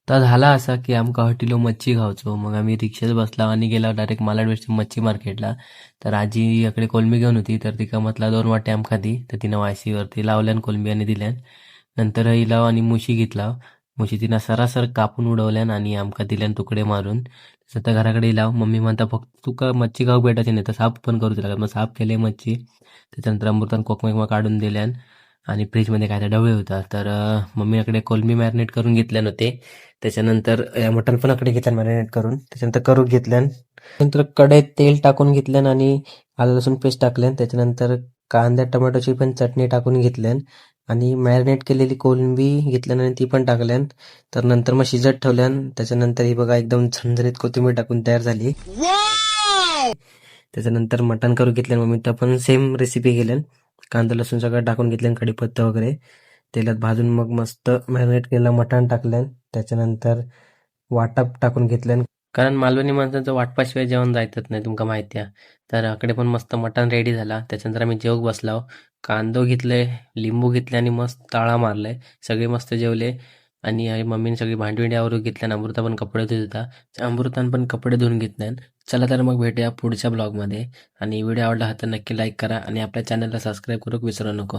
तर झाला असा की आमका हॉटेलो मच्छी खावचो. मग आम्ही रिक्षेत बसला आणि गेला डायरेक्ट मालाड मच्छी मार्केटला. तर आजी इकडे कोलंबी घेऊन होती, तर तिका म्हटला 2 वाटी आमका दी. तर तिनं वायसीवरती लावल्यान कोलंबी आणि दिल्यान. नंतर हिला आणि मुशी घेतला. मुशी तिनं सरासर कापून उडवल्यान आणि आमका दिल्यान तुकडे मारून. तर घराकडे लाव. मम्मी म्हणता फक्त तुका मच्छी खाऊक भेटायची नाही तर साफ पण करूच लागत. मग साफ केले मच्छी. त्याच्यानंतर अमृतान कोकमा काढून दिल्यान आणि फ्रीजमध्ये काय डबे होता. तर मम्मीकडे कोलंबी मॅरिनेट करून घेतल्यान होते. त्याच्यानंतर मटण पण आकडे घेतल्यान मॅरिनेट करून. त्याच्यानंतर करू घेतल्यान. नंतर कढईत तेल टाकून घेतल्यान आणि आलं लसूण पेस्ट टाकल्यान. त्याच्यानंतर कांदा टोमॅटोची पण चटणी टाकून घेतल्यान आणि मॅरिनेट केलेली कोलंबी घेतल्यान आणि ती पण टाकल्यान. तर नंतर मग शिजत ठेवल्यान. त्याच्यानंतर ही बघा एकदम झणझणीत कोथिंबीर टाकून तयार झाली. त्याच्यानंतर मटण करू घेतल्यान मम्मी तर पण सेम रेसिपी केल्यान. कांदा लसूण सगळं टाकून घेतल्यान, कढीपत्ता वगैरे तेलात भाजून मग मस्त मॅरिनेट केलेलं मटण टाकल्यान. त्याच्यानंतर वाटप टाकून घेतल्यान. कारण मालवणी माणसांचं वाटपाशिवाय जेवण जायतच नाही, तुमका माहिती आहे. तर अकडे पण मस्त मटण रेडी झाला. त्याच्यानंतर आम्ही जेवक बसलाव. कांदो घेतले, लिंबू घेतले आणि मस्त ताळा मारलाय. सगळे मस्त जेवले आणि मम्मीने सगळी भांडी आवरून घेतल्या. अमृता पण कपडे धुत होता. अमृतान पण कपडे धुवून घेतल्यान. चला तर मग भेटूया पुढच्या ब्लॉगमध्ये. आणि व्हिडिओ आवडला तर नक्की लाईक करा आणि आपल्या चॅनलला सबस्क्राईब करूक विसरू नको.